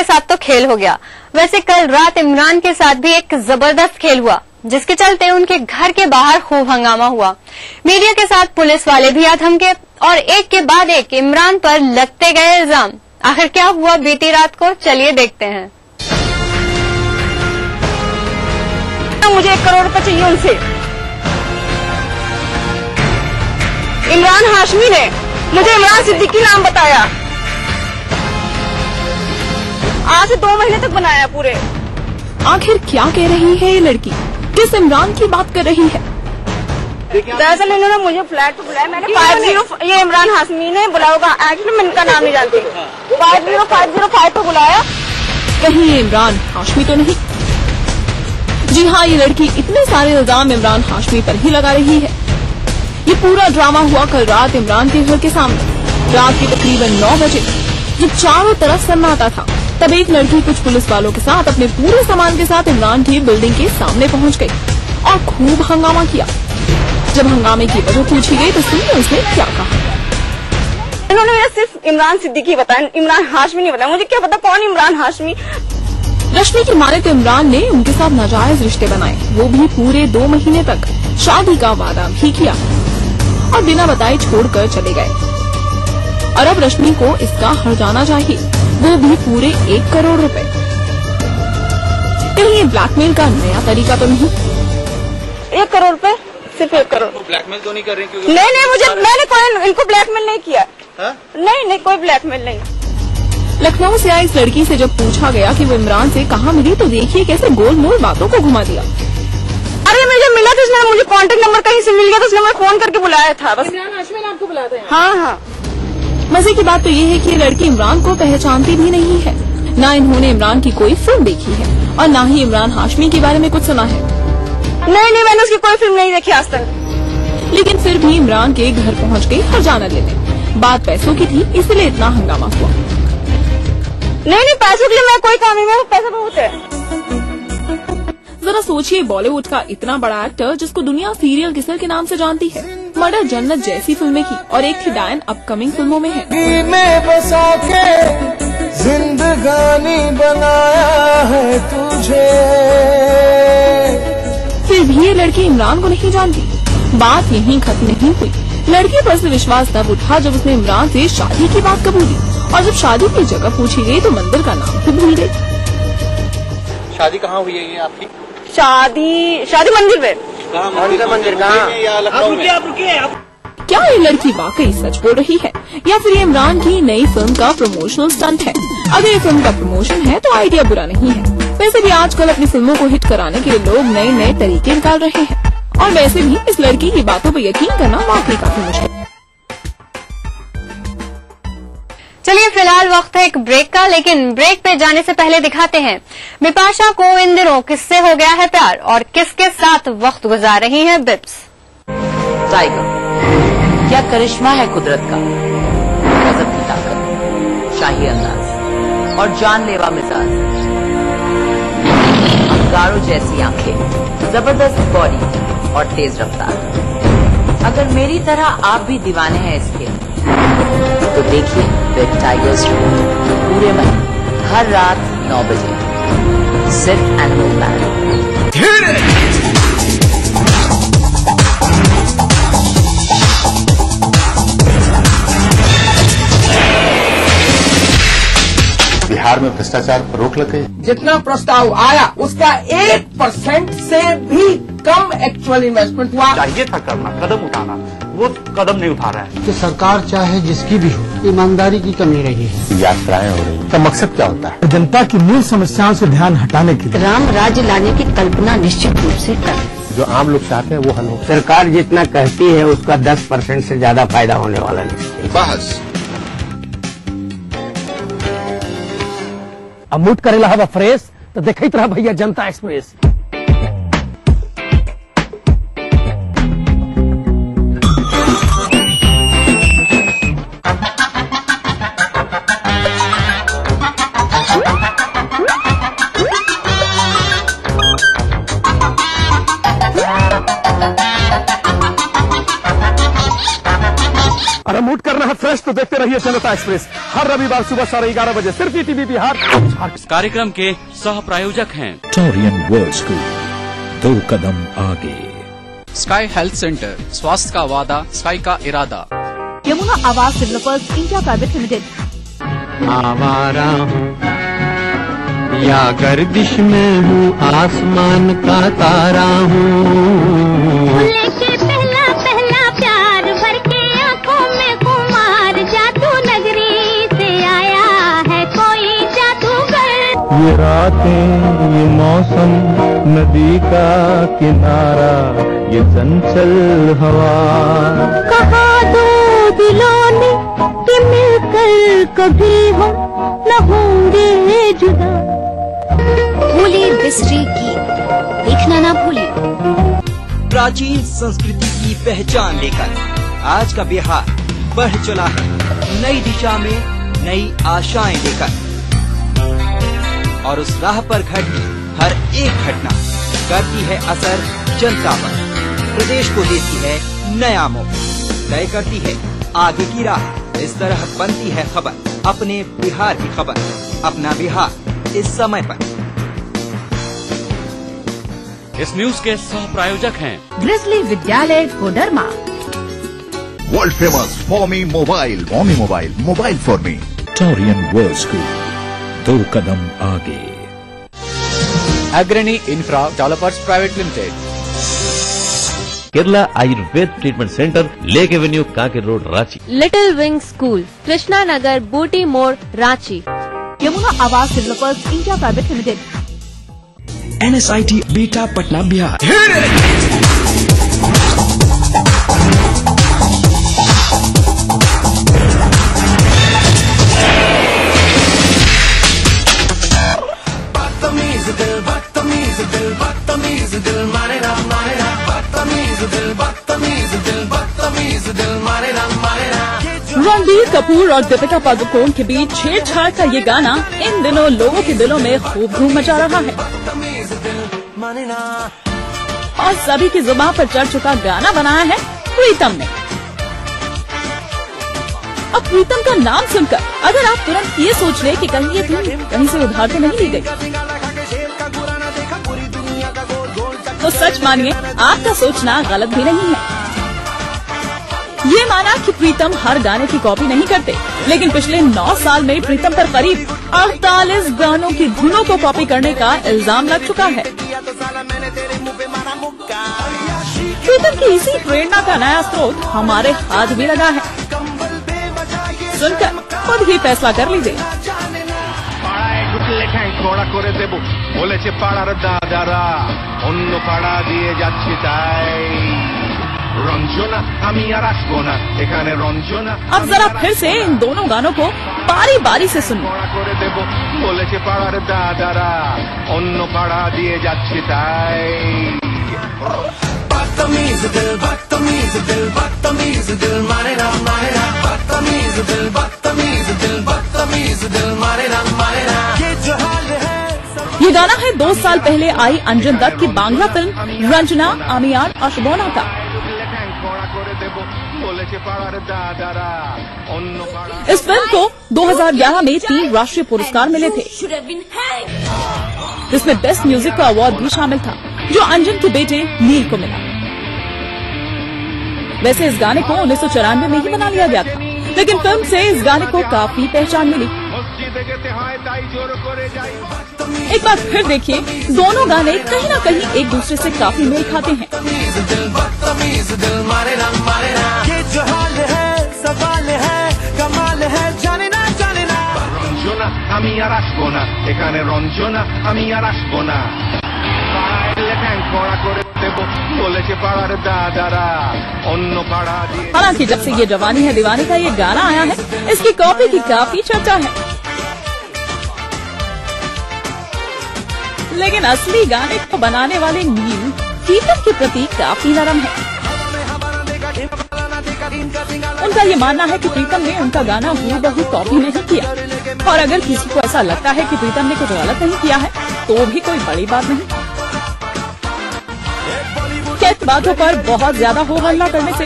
के साथ तो खेल हो गया, वैसे कल रात इमरान के साथ भी एक जबरदस्त खेल हुआ, जिसके चलते उनके घर के बाहर खूब हंगामा हुआ। मीडिया के साथ पुलिस वाले भी आ थमके और एक के बाद एक इमरान पर लगते गए इल्जाम। आखिर क्या हुआ बीती रात को, चलिए देखते हैं। मुझे 1 करोड़ रुपए चाहिए उनसे। इमरान हाशमी ने मुझे इमरान सिद्दीकी नाम बताया, आज से 2 महीने तक बनाया पूरे। आखिर क्या कह रही है ये लड़की, किस इमरान की बात कर रही है? दरअसल इन्होंने मुझे फ्लैट पे बुलाया, मैंने 50 ये इमरान हाशमी ने बुलाया होगा, एक्चुअली मैं इनका नाम नहीं जानती। 50505 पे बुलाया। कहीं ये इमरान हाशमी तो नहीं? जी हाँ, ये लड़की इतने सारे इल्जाम इमरान हाशमी पर ही लगा रही है। ये पूरा ड्रामा हुआ कल रात इमरान के घर के सामने। रात के तकरीबन 9 बजे जब चारों तरफ सन्नाटा था, तब एक लड़की कुछ पुलिस वालों के साथ अपने पूरे सामान के साथ इमरान की बिल्डिंग के सामने पहुंच गई और खूब हंगामा किया। जब हंगामे की वजह पूछी गई तो सुनिए उसने क्या कहा। इन्होंने मुझे सिर्फ इमरान सिद्दीकी बताया, इमरान हाशमी नहीं बताया। मुझे क्या पता कौन इमरान हाशमी। रश्मि की माने तो इमरान ने उनके साथ नाजायज रिश्ते बनाए, वो भी पूरे 2 महीने तक। शादी का वादा भी किया और बिना बताए छोड़कर चले गए। और अब रश्मि को इसका हर्जाना चाहिए, वो भी पूरे 1 करोड़ रुपए। कहीं ये ब्लैकमेल का नया तरीका तो नहीं? 1 करोड़ रुपए, सिर्फ 1 करोड़। ब्लैकमेल तो नहीं कर रही? नहीं, मैंने कोई इनको ब्लैकमेल नहीं किया। नहीं, कोई ब्लैकमेल नहीं। लखनऊ से आई इस लड़की से जब पूछा गया कि वो इमरान से कहाँ मिली, तो देखिए कैसे गोल मोल बातों को घुमा दिया। अरे मुझे मिला था, उसने मुझे कांटेक्ट नंबर कहीं से मिल गया था, उसने मुझे फोन करके बुलाया था बस। इमरान हाशमी ने आपको बुलाया था? हाँ। मजे की बात तो ये है कि ये लड़की इमरान को पहचानती भी नहीं है। न इन्होंने इमरान की कोई फिल्म देखी है और न ही इमरान हाशमी के बारे में कुछ सुना है। नहीं, मैंने उसकी कोई फिल्म नहीं देखी आज तक। लेकिन फिर भी इमरान के घर पहुंच गई हर्जाना लेने। बात पैसों की थी, इसलिए इतना हंगामा हुआ। नहीं, पैसों के लिए मैं कोई काम नहीं, मेरे पैसे बहुत है। जरा सोचिए, बॉलीवुड का इतना बड़ा एक्टर जिसको दुनिया सीरियल किसर के नाम से जानती है, मर्डर जन्नत जैसी फिल्में की और एक थी डायन अपकमिंग फिल्मों में है। बसा के जिंदगानी बनाया है तुझे। फिर भी ये लड़की इमरान को नहीं जानती। बात यहीं खत्म नहीं हुई। लड़की पर से विश्वास तब उठा जब उसने इमरान से शादी की बात कबूली और जब शादी की जगह पूछी गई तो मंदिर का नाम भी भूल गई। शादी कहाँ हुई है ये आपकी? शादी मंदिर में। मंदिर कहाँ? क्या ये लड़की वाकई सच बोल रही है या फिर ये इमरान की नई फिल्म का प्रमोशनल स्टंट है? अगर ये फिल्म का प्रमोशन है तो आइडिया बुरा नहीं है। वैसे भी आजकल अपनी फिल्मों को हिट कराने के लिए लोग नए तरीके निकाल रहे हैं और वैसे भी इस लड़की की बातों पर यकीन करना वाकई काफी मुश्किल। चलिए फिलहाल वक्त है एक ब्रेक का, लेकिन ब्रेक पे जाने से पहले दिखाते हैं बिपाशा को इन दिनों किससे हो गया है प्यार और किसके साथ वक्त गुजार रही हैं बिप्स। टाइगर, क्या करिश्मा है कुदरत का, गजब की ताकत, शाही अंदाज और जानलेवा मिजाज, अंगारों जैसी आंखें, जबरदस्त बॉडी और तेज रफ्तार। अगर मेरी तरह आप भी दीवाने हैं इसके तो देखिए बिग टाइगर स्टोरी पूरे महीने हर रात 9 बजे सिर्फ एनिमल प्लान। बिहार में भ्रष्टाचार पर रोक लग गई। जितना प्रस्ताव आया उसका 1% से भी कम एक्चुअल इन्वेस्टमेंट हुआ। चाहिए था करना, कदम उठाना, वो कदम नहीं उठा रहा है। कि सरकार चाहे जिसकी भी हो, ईमानदारी की कमी रही है। यात्राएं हो रही है, तो मकसद क्या होता है? जनता की मूल समस्याओं से ध्यान हटाने के लिए राम राज्य लाने की कल्पना निश्चित रूप से कर। जो आम लोग चाहते हैं वो हल हो। सरकार जितना कहती है उसका 10% से ज्यादा फायदा होने वाला नहीं। बहस अब मूड करेला हवा फ्रेश तो देखते रहा भैया जनता एक्सप्रेस। अरे मूड करना सेहत फ्रेश तो देखते रहिए जनता एक्सप्रेस, हर रविवार सुबह 11:30 बजे सिर्फ ईटीवी बिहार। इस कार्यक्रम के सह प्रायोजक हैं टोरियन वर्ल्ड स्कूल, 2 कदम आगे। स्काई हेल्थ सेंटर, स्वास्थ्य का वादा, स्काई का इरादा। Yamuna Awas developers India private limited. आवारा हूँ या गर्दिश में हूँ, आसमान का तारा हूँ। लेके पहला पहला प्यार भर के आंखों में कुमार, जादू नगरी से आया है कोई जादूगर। ये रातें, ये मौसम, नदी का किनारा, ये चंचल हवा। कहा दो दिलों ने कि मिलकर कभी हम न होंगे जुदा। भूली बिसरी की देखना ना भूली। प्राचीन संस्कृति की पहचान लेकर आज का बिहार बढ़ चला है नई दिशा में, नई आशाएं लेकर। और उस राह पर घटी हर एक घटना करती है असर जनता पर, प्रदेश को देती है नया मोड़, तय करती है आगे की राह। इस तरह बनती है खबर अपने बिहार की खबर, अपना बिहार इस समय पर। इस न्यूज के सह प्रायोजक हैं Grizzly Vidyalaya Koderma. World famous for me mobile, mobile for me. Torian world school, 2 कदम आगे। Agrani infra developers private limited. Kerala Ayurveda treatment centre, lake avenue, Kanke road, Ranchi. Little wing school, Krishna Nagar, Booti Mor, Ranchi. Yamuna Awas developers India private limited. NSIT Bihta Patna Bihar. Ranbir Kapoor और दीपिका पादुकोण के बीच छेड़छाड़ का ये गाना इन दिनों लोगों के दिलों में खूब धूम मचा रहा है और सभी की जुबान पर चढ़ चुका गाना बनाया है प्रीतम ने। अब प्रीतम का नाम सुनकर अगर आप तुरंत ये सोच ले कि कहीं ये धुन कहीं से उधार तो नहीं ली गई, तो सच मानिए आपका सोचना गलत भी नहीं है। ये माना कि प्रीतम हर गाने की कॉपी नहीं करते, लेकिन पिछले 9 साल में प्रीतम पर करीब 48 गानों की धुनों को कॉपी करने का इल्जाम लग चुका है। प्रीतम की इसी प्रेरणा का नया स्रोत हमारे हाथ भी लगा है। सुनकर खुद ही फैसला कर लीजिए। अब जरा फिर से इन दोनों गानों को बारी बारी से सुनिए। ये गाना है 2 साल पहले आई अंजन दत्त की बांग्ला फिल्म रंजना आमियार अशबोना का। इस फिल्म को 2011 में 3 राष्ट्रीय पुरस्कार मिले थे, जिसमें बेस्ट म्यूजिक का अवार्ड भी शामिल था, जो अंजन के बेटे नील को मिला। वैसे इस गाने को 1994 में ही बना लिया गया था, लेकिन फिल्म से इस गाने को काफी पहचान मिली। एक बार फिर देखिए, दोनों गाने कहीं न कहीं एक दूसरे से काफी मेल खाते हैं। सवाल है, कमाल है, जाने ना जाने ना। रंजना আমি আর আসবো না, এখানে রঞ্জনা আমি আর আসবো না। हालांकि जब से ये जवानी है दीवानी का ये गाना आया है, इसकी कॉपी की काफी चर्चा है, लेकिन असली गाने को बनाने वाले नील प्रीतम के प्रति काफी नरम है। उनका ये मानना है कि प्रीतम ने उनका गाना हूबहू कॉपी नहीं किया, और अगर किसी को ऐसा लगता है कि प्रीतम ने कुछ गलत नहीं किया है तो भी कोई बड़ी बात नहीं। बातों पर बहुत ज्यादा हो हल्ला करने से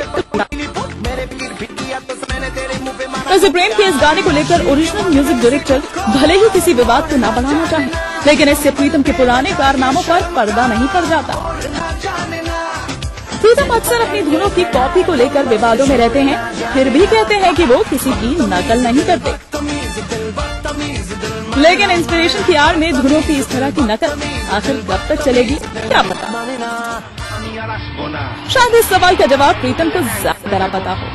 वैसे प्रेम के इस गाने को लेकर ओरिजिनल म्यूजिक डायरेक्टर भले ही किसी विवाद को न बढ़ाना चाहे, लेकिन इससे प्रीतम के पुराने कारनामों पर पर्दा नहीं पड़ जाता। प्रीतम अक्सर अपनी धुनों की कॉपी को लेकर विवादों में रहते हैं, फिर भी कहते हैं कि वो किसी की नकल नहीं करते। लेकिन इंस्पिरेशन की आड़ में धुनों की इस तरह की नकल आखिर कब तक चलेगी, क्या पता। शायद इस सवाल का जवाब प्रीतम को ज्यादा पता हो।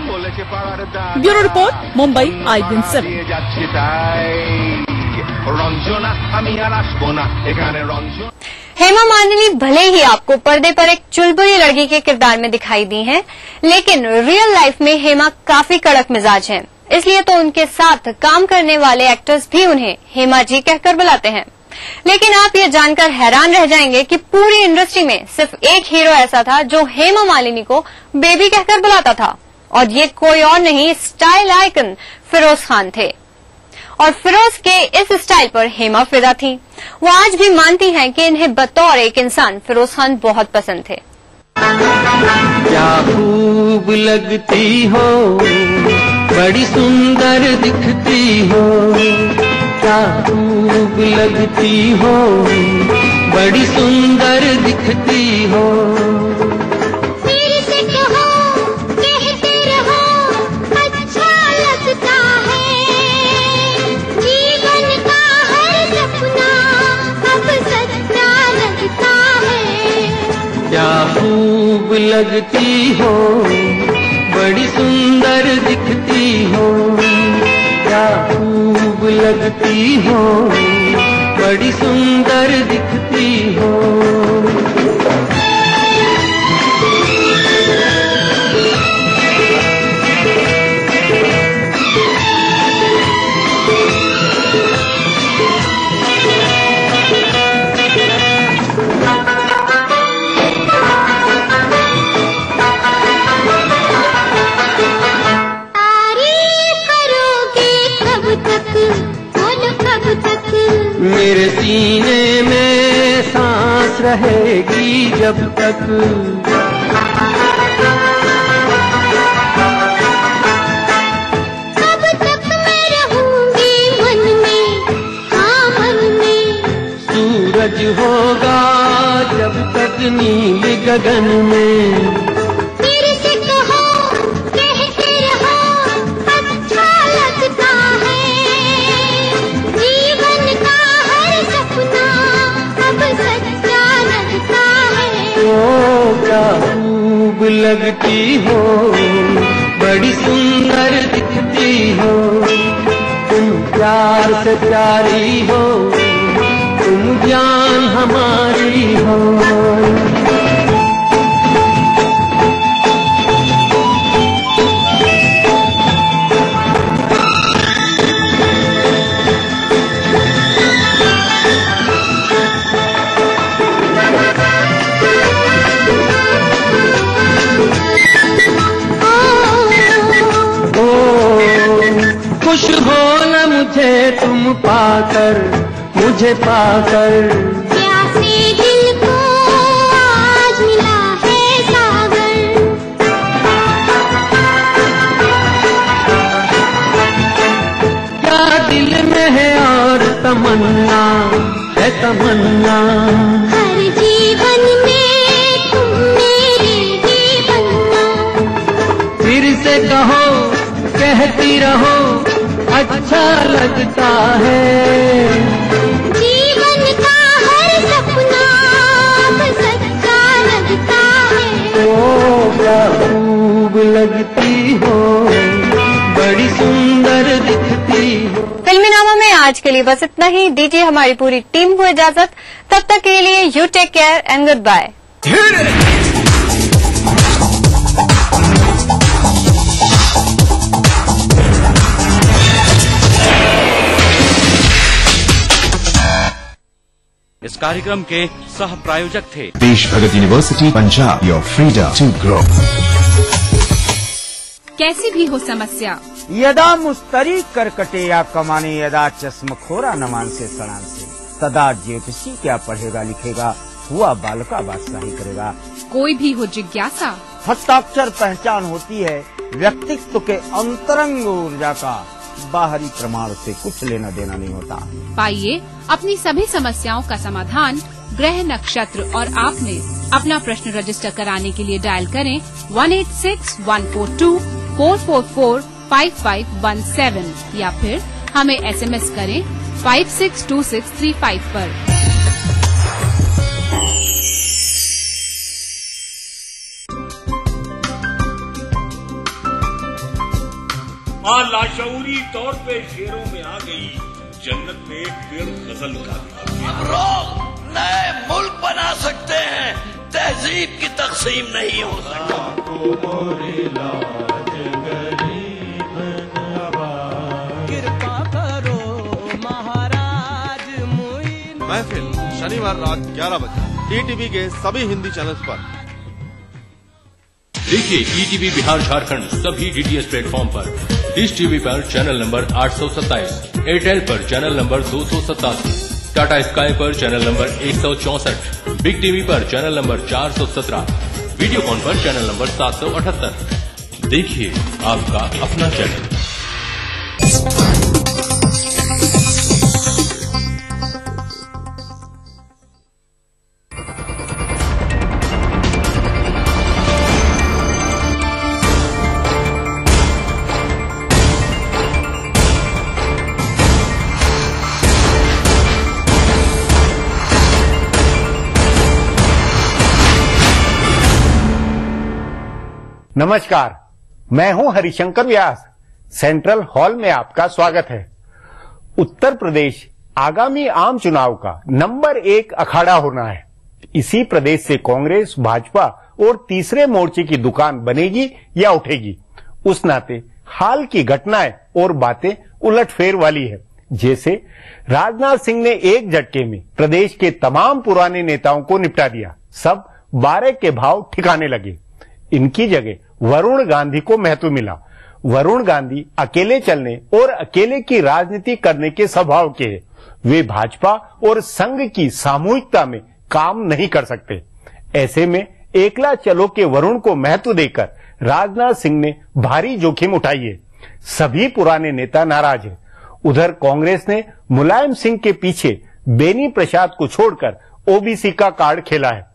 Bureau report, Mumbai IBN7। Hema Malini भले ही आपको पर्दे पर एक चुलबुली लड़की के किरदार में दिखाई दी हैं, लेकिन रियल लाइफ में हेमा काफी कड़क मिजाज हैं। इसलिए तो उनके साथ काम करने वाले एक्टर्स भी उन्हें हेमा जी कहकर बुलाते हैं। लेकिन आप ये जानकर हैरान रह जाएंगे कि पूरी इंडस्ट्री में सिर्फ एक हीरो ऐसा था जो हेमा मालिनी को बेबी कहकर बुलाता था, और ये कोई और नहीं, स्टाइल आइकन फिरोज खान थे। और फिरोज के इस स्टाइल पर हेमा फिदा थी। वो आज भी मानती हैं कि इन्हें बतौर एक इंसान फिरोज खान बहुत पसंद थे। क्या खूब लगती हो, बड़ी सुंदर दिखती हो, क्या खूब लगती हो, बड़ी सुंदर दिखती हो। फिर से कहो, कहते रहो, अच्छा लगता है, जीवन का हर सपना अब सच्चा लगता है। क्या खूब लगती हो, बड़ी सुंदर दिखती हो, क्या खूब लगती हो, बड़ी सुंदर दिखती हो। मेरे सीने में सांस रहेगी जब तक, कब तक मैं रहूंगी मन में, हाँ मन में। सूरज होगा जब तक नील गगन में। फिर से कहो, कहते रहो, अच्छा लगता है, जीवन का हर सपना अब सच्चा लगता है। ओ क्या खूब लगती हो, बड़ी सुंदर दिखती हो, तुम प्यार से प्यारी हो, तुम जान हमारी हो। खुश हो न मुझे तुम पाकर, मुझे पाकर, प्यासे दिल को आज मिला है सागर। क्या दिल में है और तमन्ना है तमन्ना, हर जीवन में तुम मेरे ही बनना। फिर से कहो, कहती रहो, अच्छा लगता है, जीवन का हर सपना अब सच्चा लगता है। ओ क्या खूब लगती हो, बड़ी सुंदर दिखती हो। फिल्मीनामा में आज के लिए बस इतना ही। दीजिए हमारी पूरी टीम को इजाजत। तब तक के लिए you take care and goodbye. इस कार्यक्रम के सह प्रायोजक थे Desh Bhagat university Punjab, your freedom to grow. कैसी भी हो समस्या, यदा मुस्तरी करकटे या कमाने, यदा चश्मखोरा नमान से सणान से, तदा ज्योतिषी क्या पढ़ेगा लिखेगा, हुआ बाल का बादशाही करेगा। कोई भी हो जिज्ञासा, हस्ताक्षर पहचान होती है व्यक्तित्व के अंतरंग ऊर्जा का, बाहरी प्रमाण से कुछ लेना देना नहीं होता। पाइए अपनी सभी समस्याओं का समाधान ग्रह, नक्षत्र और आप में। अपना प्रश्न रजिस्टर कराने के लिए डायल करें 186-142-444-5517 या फिर हमें SMS करें 562635 पर। मां लाशऊरी तौर पे शेरों में आ गई, जन्नत में एक पेड़ गजल का अब लोग नए मुल्क बना सकते हैं, तहजीब की तकसीम नहीं हो सकती। कृपा करो महाराज महफिल शनिवार रात 11 बजे ईटीवी के सभी हिंदी चैनल्स पर। देखिए ईटीवी बिहार झारखंड सभी डीटीएच प्लेटफॉर्म पर। डिश टीवी पर चैनल नंबर 827, एयरटेल पर चैनल नंबर 287, टाटा स्काई पर चैनल नंबर 164, बिग टीवी पर चैनल नंबर 417, वीडियोकॉन पर चैनल नंबर 778। देखिए आपका अपना चैनल। नमस्कार, मैं हूं हरिशंकर व्यास। सेंट्रल हॉल में आपका स्वागत है। उत्तर प्रदेश आगामी आम चुनाव का नंबर 1 अखाड़ा होना है। इसी प्रदेश से कांग्रेस, भाजपा और तीसरे मोर्चे की दुकान बनेगी या उठेगी। उस नाते हाल की घटनाएं और बातें उलटफेर वाली है। जैसे राजनाथ सिंह ने एक झटके में प्रदेश के तमाम पुराने नेताओं को निपटा दिया। सब 12 के भाव ठिकाने लगे। इनकी जगह वरुण गांधी को महत्व मिला। वरुण गांधी अकेले चलने और अकेले की राजनीति करने के स्वभाव के हैं। वे भाजपा और संघ की सामूहिकता में काम नहीं कर सकते। ऐसे में एकला चलो के वरुण को महत्व देकर राजनाथ सिंह ने भारी जोखिम उठाई है। सभी पुराने नेता नाराज हैं। उधर कांग्रेस ने मुलायम सिंह के पीछे बेनी प्रसाद को छोड़कर ओबीसी का कार्ड खेला है।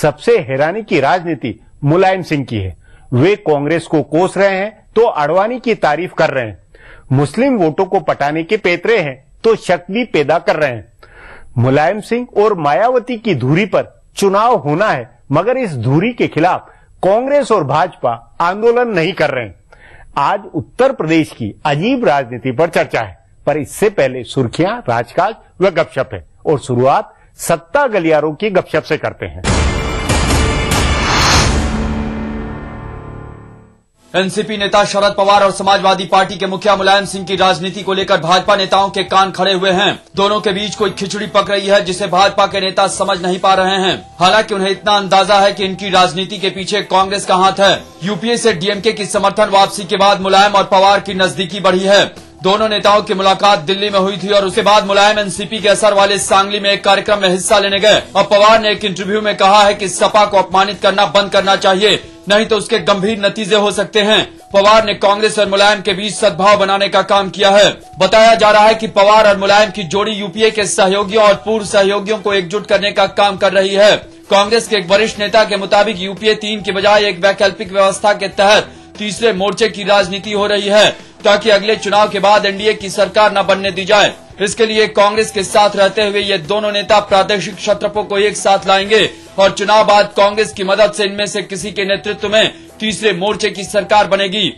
सबसे हैरानी की राजनीति मुलायम सिंह की है। वे कांग्रेस को कोस रहे हैं तो अडवाणी की तारीफ कर रहे हैं। मुस्लिम वोटों को पटाने के पेतरे हैं तो शक भी पैदा कर रहे हैं। मुलायम सिंह और मायावती की धुरी पर चुनाव होना है, मगर इस धुरी के खिलाफ कांग्रेस और भाजपा आंदोलन नहीं कर रहे हैं। आज उत्तर प्रदेश की अजीब राजनीति पर चर्चा है, पर इससे पहले सुर्खियां, राजकाज व गपशप है और शुरुआत सत्ता गलियारों की गपशप से करते हैं। एनसीपी नेता शरद पवार और समाजवादी पार्टी के मुखिया मुलायम सिंह की राजनीति को लेकर भाजपा नेताओं के कान खड़े हुए हैं। दोनों के बीच कोई खिचड़ी पक रही है जिसे भाजपा के नेता समझ नहीं पा रहे हैं। हालांकि उन्हें इतना अंदाजा है कि इनकी राजनीति के पीछे कांग्रेस का हाथ है। यूपीए से डीएमके की समर्थन वापसी के बाद मुलायम और पवार की नजदीकी बढ़ी है। दोनों नेताओं की मुलाकात दिल्ली में हुई थी और उसके बाद मुलायम एनसीपी के असर वाले सांगली में एक कार्यक्रम में हिस्सा लेने गए और पवार ने एक इंटरव्यू में कहा है कि सपा को अपमानित करना बंद करना चाहिए, नहीं तो उसके गंभीर नतीजे हो सकते हैं। पवार ने कांग्रेस और मुलायम के बीच सद्भाव बनाने का काम किया है। बताया जा रहा है कि पवार और मुलायम की जोड़ी यूपीए के सहयोगियों और पूर्व सहयोगियों को एकजुट करने का काम कर रही है। कांग्रेस के एक वरिष्ठ नेता के मुताबिक यूपीए 3 की बजाय एक वैकल्पिक व्यवस्था के तहत तीसरे मोर्चे की राजनीति हो रही है, ताकि अगले चुनाव के बाद एनडीए की सरकार न बनने दी जाए। इसके लिए कांग्रेस के साथ रहते हुए ये दोनों नेता प्रादेशिक क्षत्रपों को एक साथ लाएंगे और चुनाव बाद कांग्रेस की मदद से इनमें से किसी के नेतृत्व में तीसरे मोर्चे की सरकार बनेगी।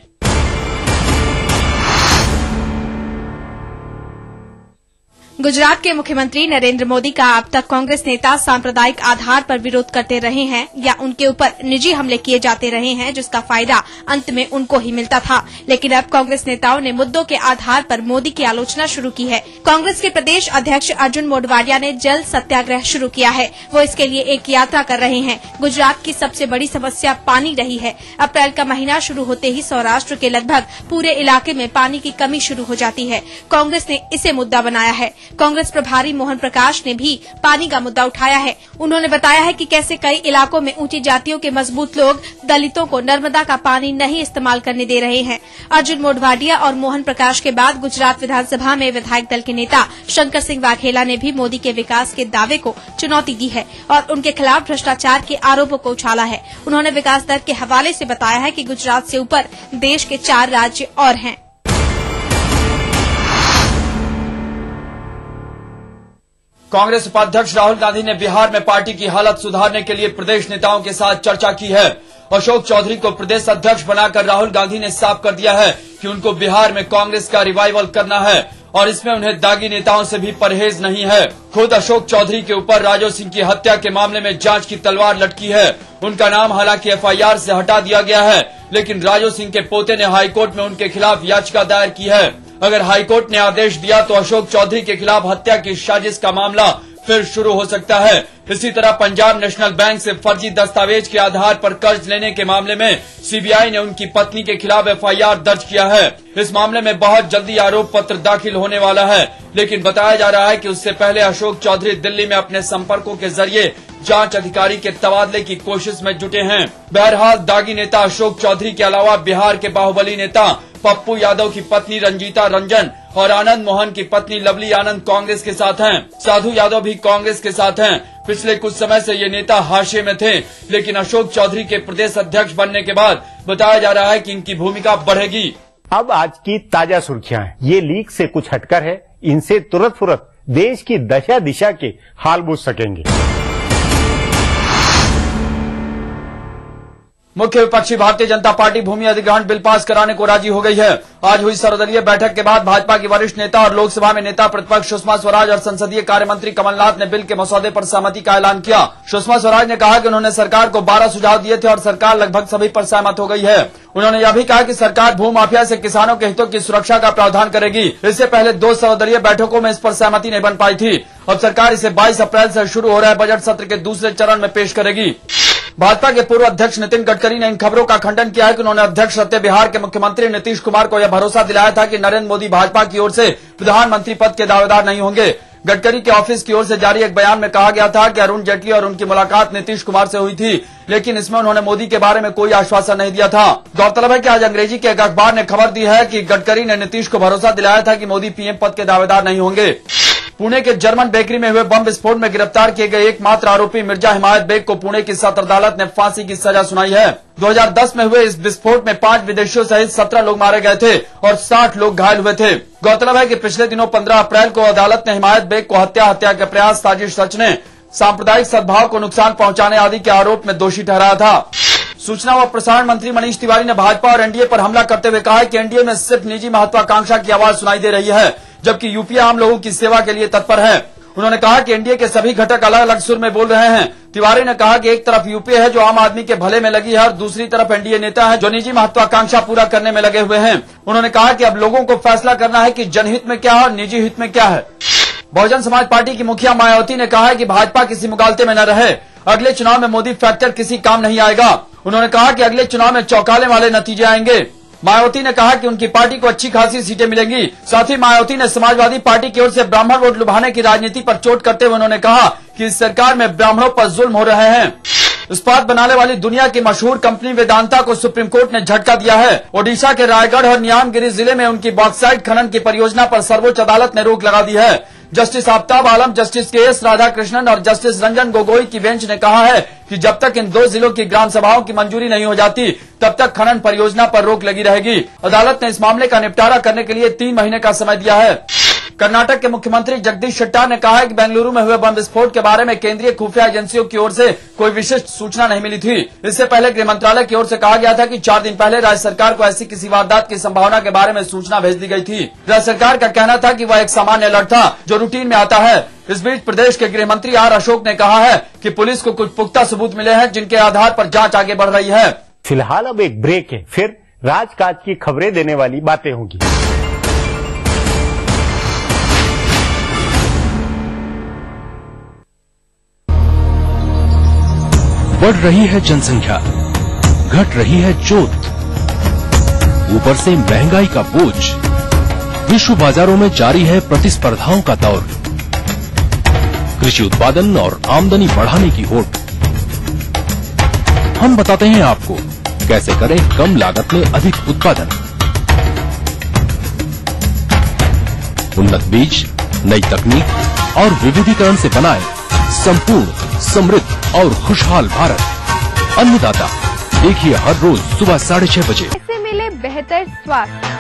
गुजरात के मुख्यमंत्री नरेंद्र मोदी का अब तक कांग्रेस नेता सांप्रदायिक आधार पर विरोध करते रहे हैं या उनके ऊपर निजी हमले किए जाते रहे हैं, जिसका फायदा अंत में उनको ही मिलता था। लेकिन अब कांग्रेस नेताओं ने मुद्दों के आधार पर मोदी की आलोचना शुरू की है। कांग्रेस के प्रदेश अध्यक्ष अर्जुन मोढवाडिया ने जल सत्याग्रह शुरू किया है। वो इसके लिए एक यात्रा कर रहे हैं। गुजरात की सबसे बड़ी समस्या पानी रही है। अप्रैल का महीना शुरू होते ही सौराष्ट्र के लगभग पूरे इलाके में पानी की कमी शुरू हो जाती है। कांग्रेस ने इसे मुद्दा बनाया है। कांग्रेस प्रभारी मोहन प्रकाश ने भी पानी का मुद्दा उठाया है। उन्होंने बताया है कि कैसे कई इलाकों में ऊंची जातियों के मजबूत लोग दलितों को नर्मदा का पानी नहीं इस्तेमाल करने दे रहे हैं। अर्जुन मोढवाडिया और मोहन प्रकाश के बाद गुजरात विधानसभा में विधायक दल के नेता शंकर सिंह वाघेला ने भी मोदी के विकास के दावे को चुनौती दी है और उनके खिलाफ भ्रष्टाचार के आरोपों को उछाला है। उन्होंने विकास दर के हवाले से बताया है कि गुजरात से ऊपर देश के 4 राज्य और हैं। कांग्रेस उपाध्यक्ष राहुल गांधी ने बिहार में पार्टी की हालत सुधारने के लिए प्रदेश नेताओं के साथ चर्चा की है। अशोक चौधरी को प्रदेश अध्यक्ष बनाकर राहुल गांधी ने साफ कर दिया है कि उनको बिहार में कांग्रेस का रिवाइवल करना है और इसमें उन्हें दागी नेताओं से भी परहेज नहीं है। खुद अशोक चौधरी के ऊपर राजो सिंह की हत्या के मामले में जांच की तलवार लटकी है। उनका नाम हालांकि एफआईआर से हटा दिया गया है, लेकिन राजो सिंह के पोते ने हाईकोर्ट में उनके खिलाफ याचिका दायर की है। अगर हाईकोर्ट ने आदेश दिया तो अशोक चौधरी के खिलाफ हत्या की साजिश का मामला फिर शुरू हो सकता है। इसी तरह पंजाब नेशनल बैंक से फर्जी दस्तावेज के आधार पर कर्ज लेने के मामले में सीबीआई ने उनकी पत्नी के खिलाफ एफआईआर दर्ज किया है। इस मामले में बहुत जल्दी आरोप पत्र दाखिल होने वाला है, लेकिन बताया जा रहा है कि उससे पहले अशोक चौधरी दिल्ली में अपने संपर्कों के जरिए जांच अधिकारी के तबादले की कोशिश में जुटे हैं। बहरहाल दागी नेता अशोक चौधरी के अलावा बिहार के बाहुबली नेता पप्पू यादव की पत्नी रंजीता रंजन और आनंद मोहन की पत्नी लवली आनंद कांग्रेस के साथ हैं। साधु यादव भी कांग्रेस के साथ हैं। पिछले कुछ समय से ये नेता हाशिए में थे, लेकिन अशोक चौधरी के प्रदेश अध्यक्ष बनने के बाद बताया जा रहा है कि इनकी भूमिका बढ़ेगी। अब आज की ताजा सुर्खियां हैं। ये लीक से कुछ हटकर है, इनसे तुरंत फुरत देश की दशा दिशा के हाल बुझ सकेंगे। मुख्य विपक्षी भारतीय जनता पार्टी भूमि अधिग्रहण बिल पास कराने को राजी हो गई है। आज हुई सर्वदलीय बैठक के बाद भाजपा की वरिष्ठ नेता और लोकसभा में नेता प्रतिपक्ष सुषमा स्वराज और संसदीय कार्य मंत्री कमलनाथ ने बिल के मसौदे पर सहमति का ऐलान किया। सुषमा स्वराज ने कहा कि उन्होंने सरकार को 12 सुझाव दिए थे और सरकार लगभग सभी पर सहमत हो गई है। उन्होंने यह भी कहा कि सरकार भूमाफिया से किसानों के हितों की सुरक्षा का प्रावधान करेगी। इससे पहले 2 सर्वदलीय बैठकों में इस पर सहमति नहीं बन पाई थी। अब सरकार इसे 22 अप्रैल से शुरू हो रहे बजट सत्र के दूसरे चरण में पेश करेगी। भाजपा के पूर्व अध्यक्ष नितिन गडकरी ने इन खबरों का खंडन किया है कि उन्होंने अध्यक्ष रहते बिहार के मुख्यमंत्री नीतीश कुमार को यह भरोसा दिलाया था कि नरेंद्र मोदी भाजपा की ओर से प्रधानमंत्री पद के दावेदार नहीं होंगे। गडकरी के ऑफिस की ओर से जारी एक बयान में कहा गया था कि अरुण जेटली और उनकी मुलाकात नीतीश कुमार से हुई थी, लेकिन इसमें उन्होंने मोदी के बारे में कोई आश्वासन नहीं दिया था। गौरतलब है कि आज अंग्रेजी के एक अखबार ने खबर दी है कि गडकरी ने नीतीश को भरोसा दिलाया था कि मोदी पीएम पद के दावेदार नहीं होंगे। पुणे के जर्मन बेकरी में हुए बम विस्फोट में गिरफ्तार किए गए एकमात्र आरोपी मिर्जा हिमायत बेग को पुणे की सत्र अदालत ने फांसी की सजा सुनाई है। 2010 में हुए इस विस्फोट में 5 विदेशियों सहित 17 लोग मारे गए थे और 60 लोग घायल हुए थे। गौरतलब है कि पिछले दिनों 15 अप्रैल को अदालत ने हिमायत बेग को हत्या के प्रयास, साजिश रचने, सांप्रदायिक सद्भाव को नुकसान पहुंचाने आदि के आरोप में दोषी ठहराया था। सूचना व प्रसारण मंत्री मनीष तिवारी ने भाजपा और एनडीए पर हमला करते हुए कहा है कि एनडीए में सिर्फ निजी महत्वाकांक्षा की आवाज सुनाई दे रही है, जबकि यूपीए आम लोगों की सेवा के लिए तत्पर है। उन्होंने कहा कि एनडीए के सभी घटक अलग अलग सुर में बोल रहे हैं। तिवारी ने कहा कि एक तरफ यूपीए है जो आम आदमी के भले में लगी है और दूसरी तरफ एनडीए नेता है जो निजी महत्वाकांक्षा पूरा करने में लगे हुए हैं। उन्होंने कहा कि अब लोगों को फैसला करना है कि जनहित में क्या है और निजी हित में क्या है। बहुजन समाज पार्टी की मुखिया मायावती ने कहा है कि भाजपा किसी मुगालते में न रहे। अगले चुनाव में मोदी फैक्टर किसी काम नहीं आएगा। उन्होंने कहा कि अगले चुनाव में चौंकाने वाले नतीजे आएंगे। मायावती ने कहा कि उनकी पार्टी को अच्छी खासी सीटें मिलेंगी। साथ ही मायावती ने समाजवादी पार्टी की ओर से ब्राह्मण वोट लुभाने की राजनीति पर चोट करते हुए उन्होंने कहा कि इस सरकार में ब्राह्मणों पर जुल्म हो रहे हैं। इस्पात बनाने वाली दुनिया की मशहूर कंपनी वेदांता को सुप्रीम कोर्ट ने झटका दिया है। ओडिशा के रायगढ़ और नियामगिरी जिले में उनकी बॉक्साइट खनन की परियोजना पर सर्वोच्च अदालत ने रोक लगा दी है। जस्टिस आफ्ताब आलम, जस्टिस के.एस. राधाकृष्णन और जस्टिस रंजन गोगोई की बेंच ने कहा है कि जब तक इन 2 जिलों की ग्राम सभाओं की मंजूरी नहीं हो जाती तब तक खनन परियोजना पर रोक लगी रहेगी। अदालत ने इस मामले का निपटारा करने के लिए 3 महीने का समय दिया है। कर्नाटक के मुख्यमंत्री जगदीश शेट्टार ने कहा है कि बेंगलुरु में हुए बम विस्फोट के बारे में केंद्रीय खुफिया एजेंसियों की ओर से कोई विशिष्ट सूचना नहीं मिली थी। इससे पहले गृह मंत्रालय की ओर से कहा गया था कि 4 दिन पहले राज्य सरकार को ऐसी किसी वारदात की संभावना के बारे में सूचना भेज दी गई थी। राज्य सरकार का कहना था कि वह एक सामान्य अलर्ट था जो रूटीन में आता है। इस बीच प्रदेश के गृह मंत्री आर अशोक ने कहा है कि पुलिस को कुछ पुख्ता सबूत मिले हैं जिनके आधार पर जांच आगे बढ़ रही है। फिलहाल अब एक ब्रेक है, फिर राजकाज की खबरें देने वाली बातें होंगी। बढ़ रही है जनसंख्या, घट रही है जोत, ऊपर से महंगाई का बोझ, विश्व बाजारों में जारी है प्रतिस्पर्धाओं का दौर। कृषि उत्पादन और आमदनी बढ़ाने की होड़। हम बताते हैं आपको कैसे करें कम लागत में अधिक उत्पादन। उन्नत बीज, नई तकनीक और विविधीकरण से बनाए संपूर्ण, समृद्ध और खुशहाल भारत। अन्नदाता देखिए हर रोज सुबह 6:30 बजे। इससे मिले बेहतर स्वास्थ्य।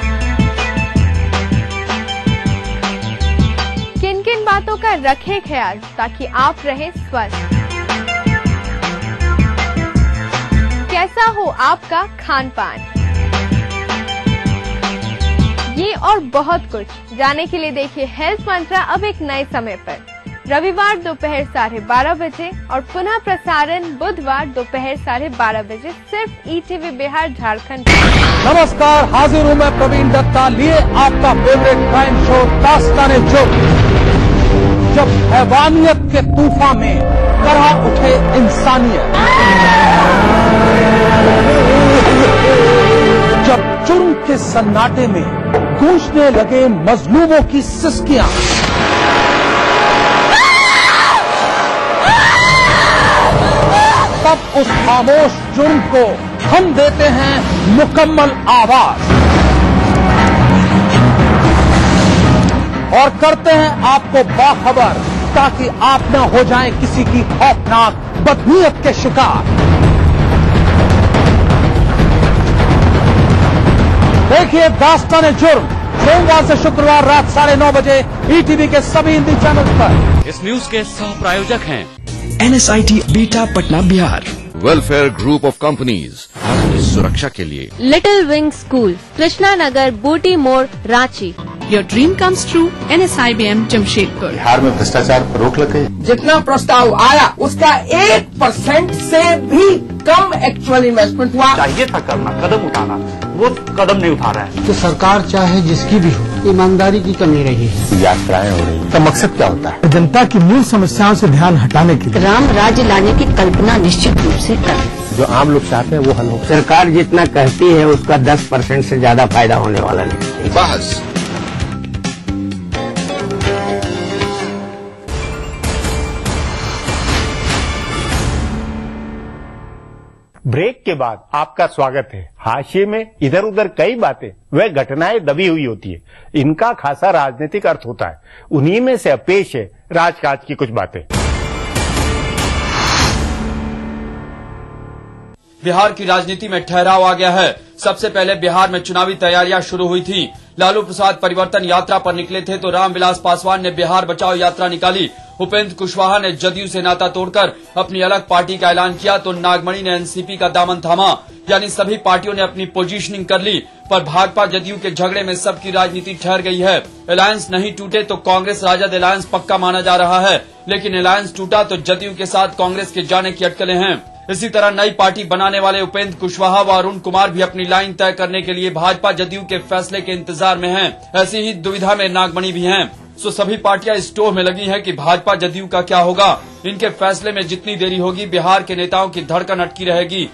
किन किन बातों का रखें ख्याल ताकि आप रहें स्वस्थ। कैसा हो आपका खान पान, ये और बहुत कुछ जानने के लिए देखिए हेल्थ मंत्रा अब एक नए समय पर, रविवार दोपहर 12:30 बजे और पुनः प्रसारण बुधवार दोपहर 12:30 बजे सिर्फ ईटीवी बिहार झारखंड। नमस्कार, हाजिर हूँ मैं प्रवीण दत्ता, लिए आपका फेवरेट क्राइम शो दास्तान-ए-जुर्म। जब हैवानियत के तूफान में करहा उठे इंसानियत, जब जुर्म के सन्नाटे में गूंजने लगे मजलूमों की सिसकियां, तब उस खामोश जुर्म को हम देते हैं मुकम्मल आवाज और करते हैं आपको बाखबर, ताकि आप न हो जाएं किसी की खौफनाक बदनीयत के शिकार। देखिए दास्तान-ए-जुर्म सोमवार से शुक्रवार रात 9:30 बजे ईटीवी के सभी हिंदी चैनल पर। इस न्यूज के सह प्रायोजक हैं NSIT Bihta Patna Bihar, welfare group of companies, आपकी सुरक्षा के लिए। Little wing school, Krishna Nagar, Booti Mor, Ranchi. Your dream comes true, NSIBM Jamshedpur. Bihar में भ्रष्टाचार पर रोक लगे। जितना प्रस्ताव आया उसका 1% से भी कम एक्चुअल इन्वेस्टमेंट हुआ। चाहिए था करना, कदम उठाना, वो कदम नहीं उठा रहा है। तो सरकार चाहे जिसकी भी हो, ईमानदारी की कमी रही है। यात्राएं हो रही, तो मकसद क्या होता है? जनता की मूल समस्याओं से ध्यान हटाने के लिए राम राज्य लाने की कल्पना निश्चित रूप से करें। जो आम लोग चाहते हैं वो हल हो। सरकार जितना कहती है उसका 10% से ज्यादा फायदा होने वाला नहीं। बहस ब्रेक के बाद आपका स्वागत है। हाशिए में इधर उधर कई बातें व घटनाएं दबी हुई होती है, इनका खासा राजनीतिक अर्थ होता है। उन्हीं में से पेश है राजकाज की कुछ बातें। बिहार की राजनीति में ठहराव आ गया है। सबसे पहले बिहार में चुनावी तैयारियां शुरू हुई थी। लालू प्रसाद परिवर्तन यात्रा पर निकले थे तो रामविलास पासवान ने बिहार बचाओ यात्रा निकाली। उपेंद्र कुशवाहा ने जदयू से नाता तोड़कर अपनी अलग पार्टी का ऐलान किया तो नागमणि ने एनसीपी का दामन थामा। यानी सभी पार्टियों ने अपनी पोजीशनिंग कर ली, पर भाजपा जदयू के झगड़े में सबकी राजनीति ठहर गई है। अलायंस नहीं टूटे तो कांग्रेस राजद अलायंस पक्का माना जा रहा है, लेकिन अलायंस टूटा तो जदयू के साथ कांग्रेस के जाने की अटकलें हैं। इसी तरह नई पार्टी बनाने वाले उपेंद्र कुशवाहा व अरुण कुमार भी अपनी लाइन तय करने के लिए भाजपा जदयू के फैसले के इंतजार में हैं। ऐसी ही दुविधा में नागमणि भी हैं। सो सभी पार्टियां इस टोह में लगी हैं कि भाजपा जदयू का क्या होगा। इनके फैसले में जितनी देरी होगी बिहार के नेताओं की धड़कन अटकी रहेगी।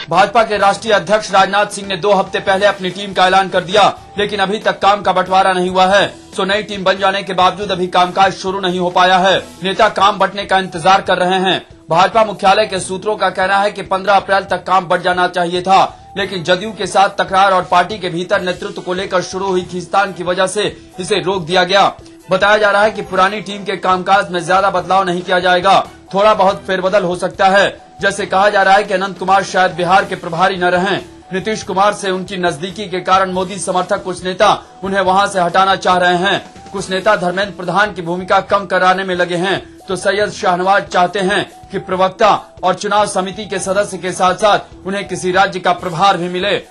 भाजपा के राष्ट्रीय अध्यक्ष राजनाथ सिंह ने 2 हफ्ते पहले अपनी टीम का ऐलान कर दिया, लेकिन अभी तक काम का बंटवारा नहीं हुआ है। सो नई टीम बन जाने के बावजूद अभी कामकाज शुरू नहीं हो पाया है। नेता काम बंटने का इंतजार कर रहे हैं। भाजपा मुख्यालय के सूत्रों का कहना है कि 15 अप्रैल तक काम बढ़ जाना चाहिए था, लेकिन जदयू के साथ तकरार और पार्टी के भीतर नेतृत्व को लेकर शुरू हुई खींचतान की वजह से इसे रोक दिया गया। बताया जा रहा है कि पुरानी टीम के कामकाज में ज्यादा बदलाव नहीं किया जाएगा, थोड़ा बहुत फेरबदल हो सकता है। जैसे कहा जा रहा है कि अनंत कुमार शायद बिहार के प्रभारी न रहें। नीतीश कुमार से उनकी नजदीकी के कारण मोदी समर्थक कुछ नेता उन्हें वहां से हटाना चाह रहे हैं। कुछ नेता धर्मेंद्र प्रधान की भूमिका कम कराने में लगे हैं, तो सैयद शाहनवाज चाहते हैं कि प्रवक्ता और चुनाव समिति के सदस्य के साथ साथ उन्हें किसी राज्य का प्रभार भी मिले।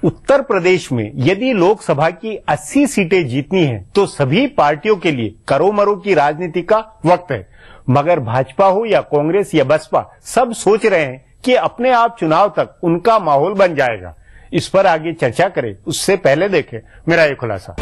उत्तर प्रदेश में यदि लोकसभा की 80 सीटें जीतनी है तो सभी पार्टियों के लिए करोमरो की राजनीति का वक्त है। मगर भाजपा हो या कांग्रेस या बसपा, सब सोच रहे हैं कि अपने आप चुनाव तक उनका माहौल बन जाएगा। इस पर आगे चर्चा करें उससे पहले देखें मेरा ये खुलासा।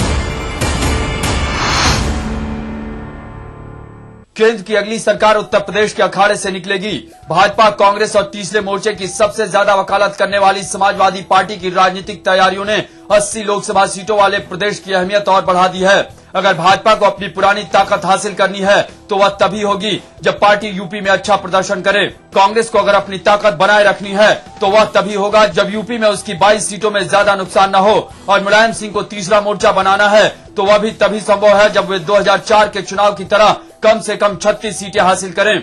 केंद्र की अगली सरकार उत्तर प्रदेश के अखाड़े से निकलेगी। भाजपा, कांग्रेस और तीसरे मोर्चे की सबसे ज्यादा वकालत करने वाली समाजवादी पार्टी की राजनीतिक तैयारियों ने 80 लोकसभा सीटों वाले प्रदेश की अहमियत और बढ़ा दी है। अगर भाजपा को अपनी पुरानी ताकत हासिल करनी है तो वह तभी होगी जब पार्टी यूपी में अच्छा प्रदर्शन करे। कांग्रेस को अगर अपनी ताकत बनाए रखनी है तो वह तभी होगा जब यूपी में उसकी 22 सीटों में ज्यादा नुकसान न हो। और मुलायम सिंह को तीसरा मोर्चा बनाना है तो वह भी तभी संभव है जब वे 2004 के चुनाव की तरह कम से कम 36 सीटें हासिल करें।